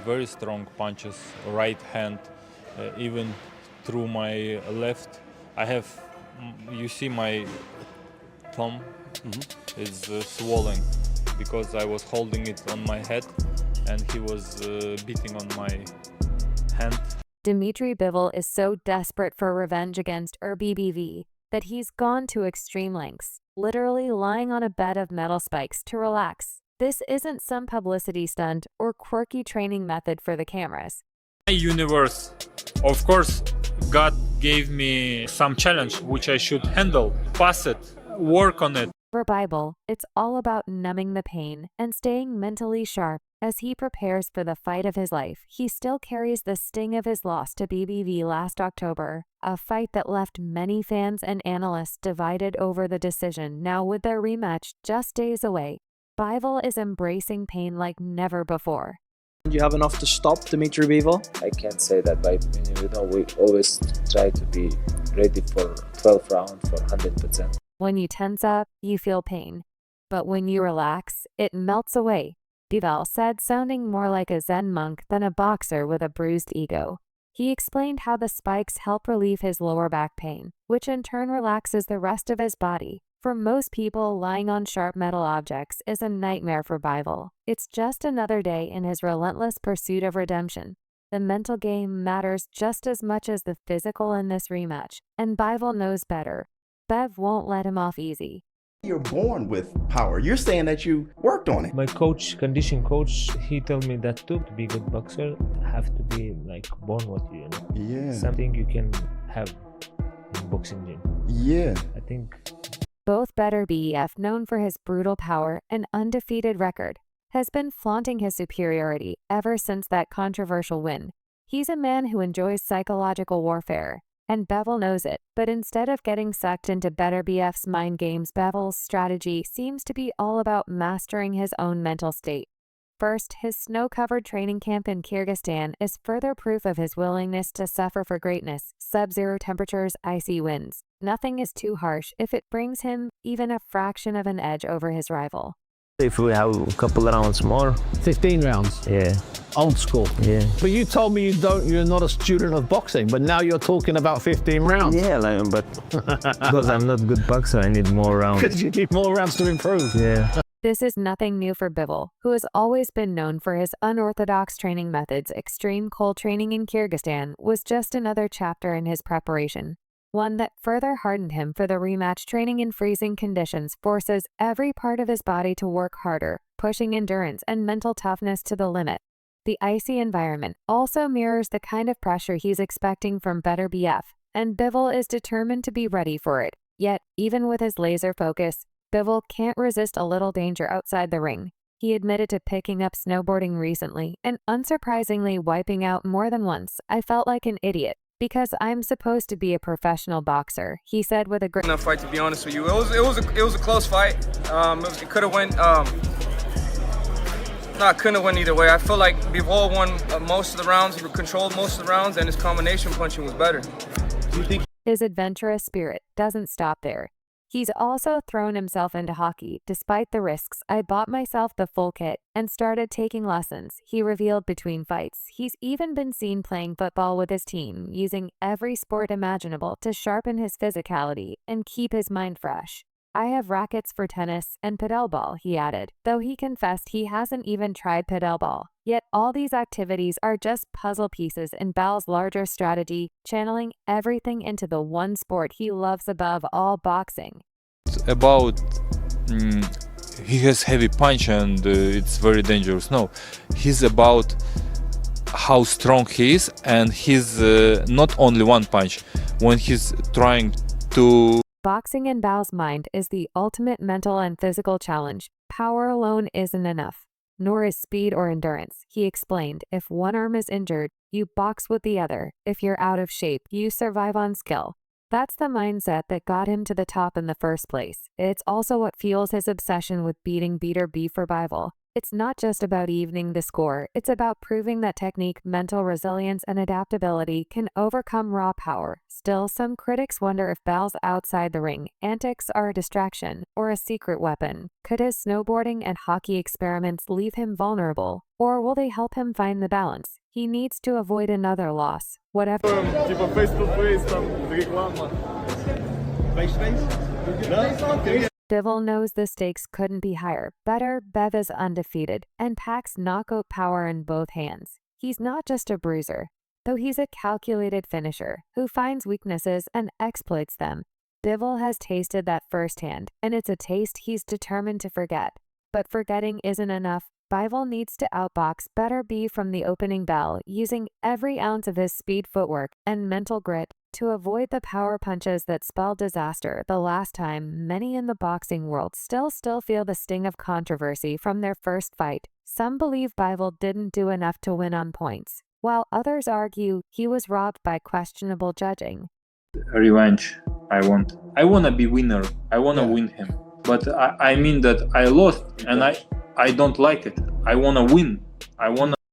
very strong punches, right hand, even through my left. I have, you see my thumb is swollen because I was holding it on my head and he was beating on my hand. Dmitry Bivol is so desperate for revenge against Beterbiev that he's gone to extreme lengths, literally lying on a bed of metal spikes to relax. This isn't some publicity stunt or quirky training method for the cameras. My universe, of course, God gave me some challenge which I should handle, pass it, work on it. For Bivol, it's all about numbing the pain and staying mentally sharp. As he prepares for the fight of his life, he still carries the sting of his loss to Beterbiev last October, a fight that left many fans and analysts divided over the decision. Now with their rematch just days away, Bivol is embracing pain like never before. You have enough to stop Dmitry Bivol? I can't say that, but we always try to be ready for 12 rounds for 100%. When you tense up, you feel pain. But when you relax, it melts away, Bivol said, sounding more like a Zen monk than a boxer with a bruised ego. He explained how the spikes help relieve his lower back pain, which in turn relaxes the rest of his body. For most people, lying on sharp metal objects is a nightmare for Bivol. It's just another day in his relentless pursuit of redemption. The mental game matters just as much as the physical in this rematch, and Bivol knows better. Bev won't let him off easy. You're born with power. You're saying that you worked on it. My coach, condition coach, he told me that to be a good boxer, have to be like born with you, know? Yeah. Something you can have in boxing gym. Yeah. I think. Both Beterbiev, known for his brutal power and undefeated record, has been flaunting his superiority ever since that controversial win. He's a man who enjoys psychological warfare, and Bivol knows it, but instead of getting sucked into Beterbiev's mind games, Bivol's strategy seems to be all about mastering his own mental state. First, his snow-covered training camp in Kyrgyzstan is further proof of his willingness to suffer for greatness. Sub-zero temperatures, icy winds. Nothing is too harsh if it brings him even a fraction of an edge over his rival. If we have a couple rounds more. 15 rounds? Yeah. Old school? Yeah. But you told me you're not a student of boxing, but now you're talking about 15 rounds. Yeah, but because I'm not a good boxer, I need more rounds. Because you need more rounds to improve. Yeah. This is nothing new for Bivol, who has always been known for his unorthodox training methods. Extreme cold training in Kyrgyzstan was just another chapter in his preparation. One that further hardened him for the rematch. Training in freezing conditions forces every part of his body to work harder, pushing endurance and mental toughness to the limit. The icy environment also mirrors the kind of pressure he's expecting from Beterbiev, and Bivol is determined to be ready for it. Yet, even with his laser focus, Bivol can't resist a little danger outside the ring. He admitted to picking up snowboarding recently and unsurprisingly wiping out more than once. "I felt like an idiot because I'm supposed to be a professional boxer," he said with a great enough fight, to be honest with you. It was a close fight. It could have went. Couldn't have went either way. I feel like Bivol won most of the rounds. He controlled most of the rounds, and his combination punching was better. Do you think His adventurous spirit doesn't stop there. He's also thrown himself into hockey. "Despite the risks, I bought myself the full kit and started taking lessons," he revealed between fights. He's even been seen playing football with his team, using every sport imaginable to sharpen his physicality and keep his mind fresh. "I have rackets for tennis and padelball," he added, though he confessed he hasn't even tried padelball. Yet all these activities are just puzzle pieces in Bivol's larger strategy, channeling everything into the one sport he loves above all, boxing. It's about he has heavy punch and it's very dangerous. No, he's about how strong he is, and he's not only one punch. When he's trying to Boxing in Bivol's mind is the ultimate mental and physical challenge. Power alone isn't enough, nor is speed or endurance. He explained, "If one arm is injured, you box with the other. If you're out of shape, you survive on skill." That's the mindset that got him to the top in the first place. It's also what fuels his obsession with beating Beterbiev for Bivol. It's not just about evening the score, it's about proving that technique, mental resilience, and adaptability can overcome raw power. Still, some critics wonder if Bell's outside the ring antics are a distraction or a secret weapon. Could his snowboarding and hockey experiments leave him vulnerable, or will they help him find the balance? He needs to avoid another loss, whatever. Bivol knows the stakes couldn't be higher. Beterbiev is undefeated and packs knockout power in both hands. He's not just a bruiser, though he's a calculated finisher who finds weaknesses and exploits them. Bivol has tasted that firsthand, and it's a taste he's determined to forget. But forgetting isn't enough. Bivol needs to outbox Beterbiev from the opening bell, using every ounce of his speed footwork and mental grit to avoid the power punches that spelled disaster the last time. Many in the boxing world still feel the sting of controversy from their first fight. Some believe Bivol didn't do enough to win on points, while others argue he was robbed by questionable judging. Revenge. I want to be winner. I want to win him. But I mean that I lost, and I don't like it. I want to win.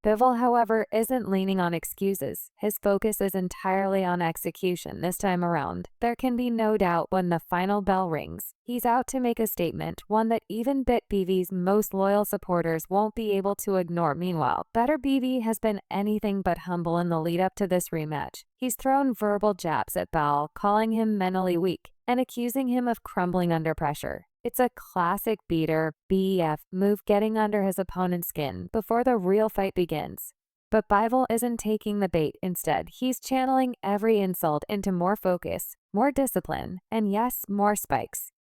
Bivol, however, isn't leaning on excuses. His focus is entirely on execution this time around. There can be no doubt when the final bell rings. He's out to make a statement, one that even Beterbiev's most loyal supporters won't be able to ignore. Meanwhile, Beterbiev has been anything but humble in the lead-up to this rematch. He's thrown verbal jabs at Bell, calling him mentally weak and accusing him of crumbling under pressure. It's a classic Beterbiev move, getting under his opponent's skin before the real fight begins. But Bivol isn't taking the bait. Instead, he's channeling every insult into more focus, more discipline, and yes, more spikes.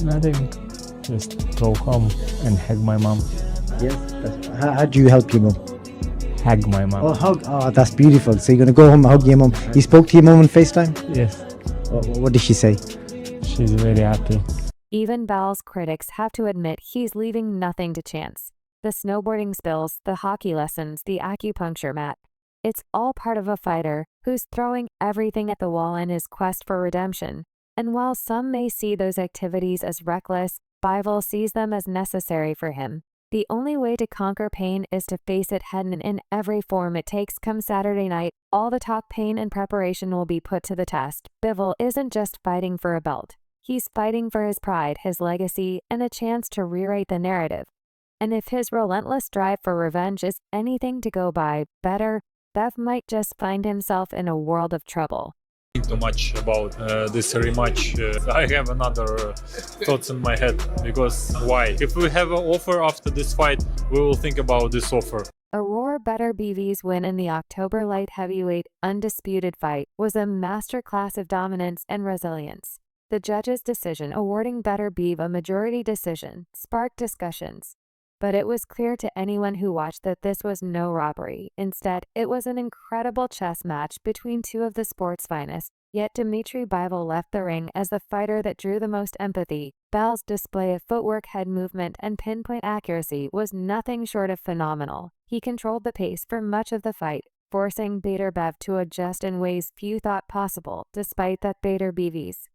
Nothing. Just go home and hug my mom. Yes. How do you help your mom? Hug my mom. Oh, hug. Oh, that's beautiful. So you're going to go home and hug your mom. You spoke to your mom on FaceTime? Yes. What did she say? She's very happy. Even Bell's critics have to admit he's leaving nothing to chance. The snowboarding spills, the hockey lessons, the acupuncture mat. It's all part of a fighter who's throwing everything at the wall in his quest for redemption. And while some may see those activities as reckless, Bivol sees them as necessary for him. The only way to conquer pain is to face it head on in every form it takes. Come Saturday night, all the talk, pain, and preparation will be put to the test. Bivol isn't just fighting for a belt. He's fighting for his pride, his legacy, and a chance to rewrite the narrative. And if his relentless drive for revenge is anything to go by, Beterbiev might just find himself in a world of trouble. Too much about this rematch. I have another thoughts in my head, because why? If we have an offer after this fight, we will think about this offer. Artur Beterbiev's win in the October light heavyweight undisputed fight was a masterclass of dominance and resilience. The judge's decision awarding Beterbiev a majority decision sparked discussions, but it was clear to anyone who watched that this was no robbery. Instead, it was an incredible chess match between two of the sport's finest. Yet Dmitry Bivol left the ring as the fighter that drew the most empathy. Bell's display of footwork, head movement, and pinpoint accuracy was nothing short of phenomenal. He controlled the pace for much of the fight, forcing Beterbiev to adjust in ways few thought possible. Despite that, Beterbiev's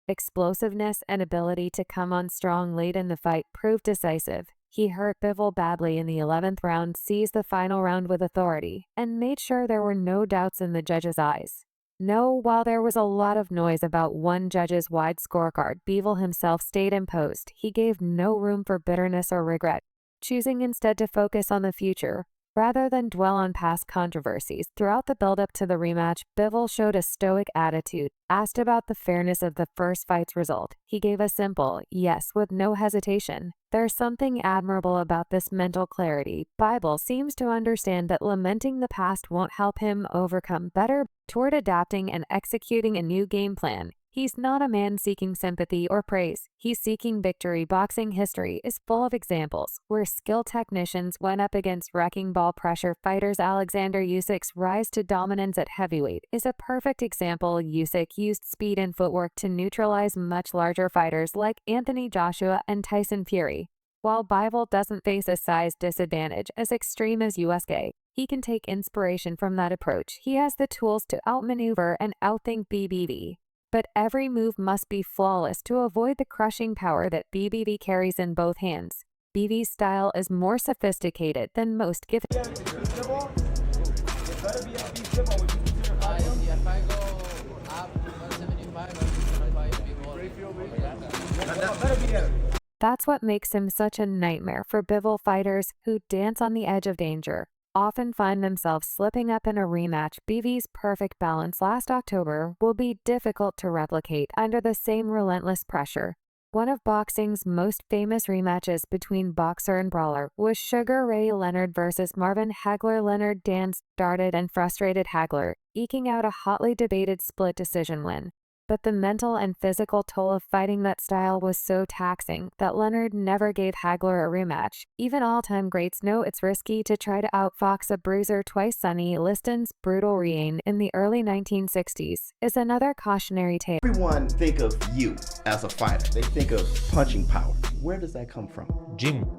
explosiveness and ability to come on strong late in the fight proved decisive. He hurt Bivol badly in the 11th round, seized the final round with authority, and made sure there were no doubts in the judge's eyes. No, while there was a lot of noise about one judge's wide scorecard, Bivol himself stayed imposed. He gave no room for bitterness or regret, choosing instead to focus on the future rather than dwell on past controversies. Throughout the build-up to the rematch, Bivol showed a stoic attitude. Asked about the fairness of the first fight's result, he gave a simple yes with no hesitation. There's something admirable about this mental clarity. Bivol seems to understand that lamenting the past won't help him overcome better toward adapting and executing a new game plan. He's not a man seeking sympathy or praise. He's seeking victory. Boxing history is full of examples where skilled technicians went up against wrecking ball pressure fighters. Alexander Usyk's rise to dominance at heavyweight is a perfect example. Usyk used speed and footwork to neutralize much larger fighters like Anthony Joshua and Tyson Fury. While Bivol doesn't face a size disadvantage as extreme as Usyk, he can take inspiration from that approach. He has the tools to outmaneuver and outthink Beterbiev. But every move must be flawless to avoid the crushing power that Beterbiev carries in both hands. Biv's style is more sophisticated than most given. That's what makes him such a nightmare for Bivol fighters who dance on the edge of danger, often find themselves slipping up in a rematch. Biv's perfect balance last October will be difficult to replicate under the same relentless pressure. One of boxing's most famous rematches between boxer and brawler was Sugar Ray Leonard versus Marvin Hagler. Leonard danced, darted, and frustrated Hagler, eking out a hotly debated split decision win. But the mental and physical toll of fighting that style was so taxing that Leonard never gave Hagler a rematch. Even all-time greats know it's risky to try to outfox a bruiser twice. Sonny Liston's brutal reign in the early 1960s is another cautionary tale. Everyone think of you as a fighter. They think of punching power. Where does that come from? Gym.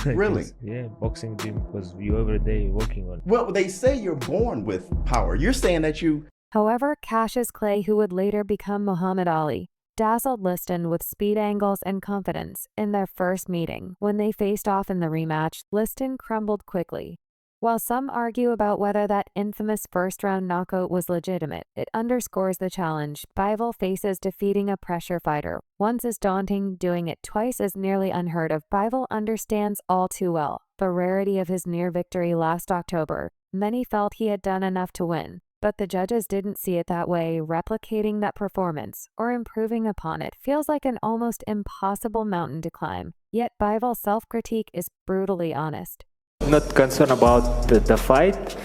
Really? Yeah, boxing gym, because you every day working on. Well, they say you're born with power. You're saying that you... However, Cassius Clay, who would later become Muhammad Ali, dazzled Liston with speed, angles, and confidence. In their first meeting, when they faced off in the rematch, Liston crumbled quickly. While some argue about whether that infamous first-round knockout was legitimate, it underscores the challenge Bivol faces defeating a pressure fighter. Once as daunting, doing it twice is nearly unheard of. Bivol understands all too well the rarity of his near victory last October. Many felt he had done enough to win, but the judges didn't see it that way. Replicating that performance or improving upon it feels like an almost impossible mountain to climb. Yet Bivol's self-critique is brutally honest. Not concerned about the fight.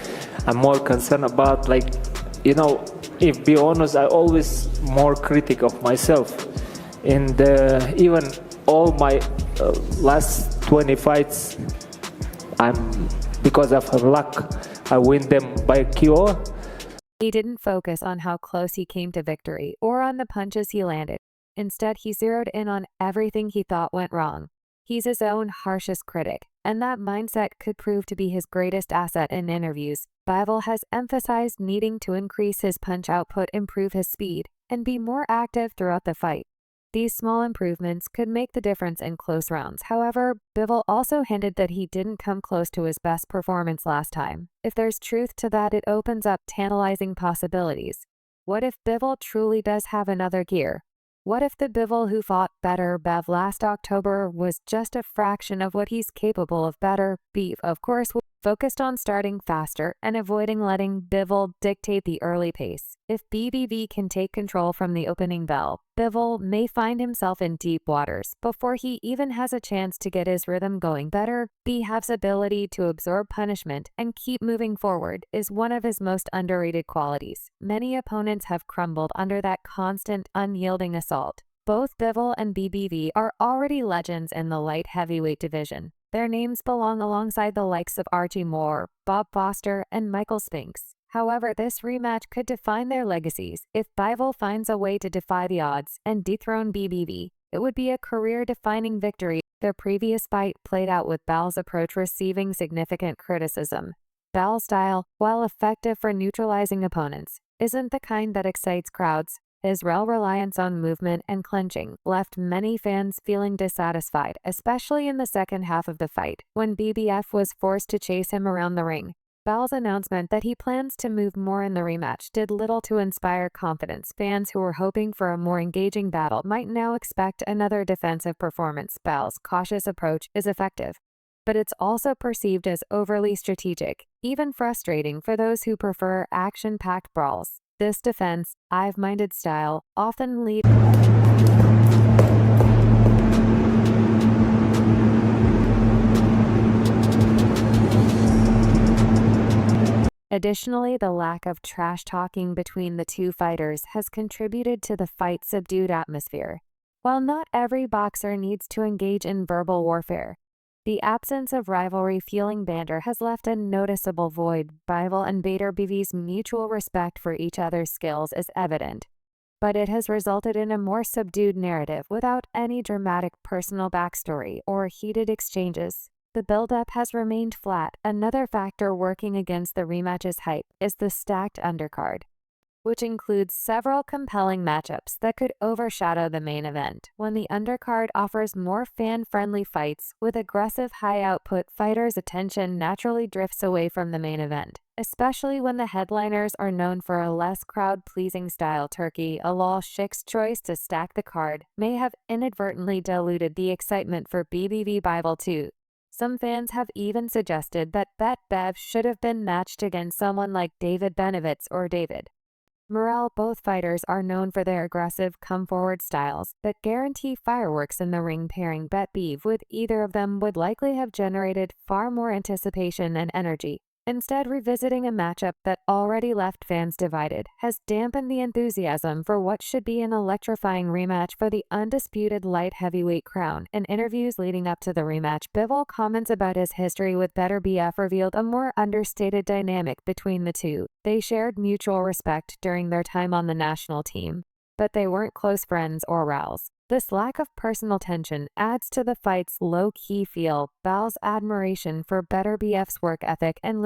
I'm more concerned about, like, if be honest, I always more critic of myself. And even all my last 20 fights, because of luck, I win them by KO. He didn't focus on how close he came to victory or on the punches he landed. Instead, he zeroed in on everything he thought went wrong. He's his own harshest critic, and that mindset could prove to be his greatest asset in interviews. Bivol has emphasized needing to increase his punch output, improve his speed, and be more active throughout the fight. These small improvements could make the difference in close rounds. However, Bivol also hinted that he didn't come close to his best performance last time. If there's truth to that, it opens up tantalizing possibilities. What if Bivol truly does have another gear? What if the Bivol who fought Beterbiev last October was just a fraction of what he's capable of? Beterbiev, of course, focused on starting faster and avoiding letting Bivol dictate the early pace. If BBV can take control from the opening bell, Bivol may find himself in deep waters before he even has a chance to get his rhythm going. Beterbiev ability to absorb punishment and keep moving forward is one of his most underrated qualities. Many opponents have crumbled under that constant, unyielding assault. Both Bivol and BBV are already legends in the light heavyweight division. Their names belong alongside the likes of Archie Moore, Bob Foster, and Michael Spinks. However, this rematch could define their legacies. If Bivol finds a way to defy the odds and dethrone BBV, it would be a career-defining victory. Their previous fight played out with Bivol's approach receiving significant criticism. Bivol's style, while effective for neutralizing opponents, isn't the kind that excites crowds. His reliance on movement and clinching left many fans feeling dissatisfied, especially in the second half of the fight, when BBF was forced to chase him around the ring. Bivol's announcement that he plans to move more in the rematch did little to inspire confidence. Fans who were hoping for a more engaging battle might now expect another defensive performance. Bivol's cautious approach is effective, but it's also perceived as overly strategic, even frustrating for those who prefer action-packed brawls. This defense, I've-minded style often leads. Additionally, the lack of trash-talking between the two fighters has contributed to the fight's subdued atmosphere. While not every boxer needs to engage in verbal warfare, the absence of rivalry-fueling banter has left a noticeable void. Bivol and Beterbiev's mutual respect for each other's skills is evident, but it has resulted in a more subdued narrative without any dramatic personal backstory or heated exchanges. The build-up has remained flat. Another factor working against the rematch's hype is the stacked undercard. which includes several compelling matchups that could overshadow the main event. When the undercard offers more fan-friendly fights with aggressive high-output fighters, attention naturally drifts away from the main event, especially when the headliners are known for a less crowd-pleasing style. Turkey Alal Sheikh's choice to stack the card may have inadvertently diluted the excitement for Bivol too. Some fans have even suggested that Beterbiev should have been matched against someone like David Benavidez or David Morrell. Both fighters are known for their aggressive come-forward styles that guarantee fireworks in the ring. Pairing Beterbiev with either of them would likely have generated far more anticipation and energy. Instead, revisiting a matchup that already left fans divided has dampened the enthusiasm for what should be an electrifying rematch for the undisputed light heavyweight crown. In interviews leading up to the rematch, Bivol comments about his history with Beterbiev revealed a more understated dynamic between the two. They shared mutual respect during their time on the national team, but they weren't close friends or rivals. This lack of personal tension adds to the fight's low-key feel. Bivol's admiration for Beterbiev's work ethic and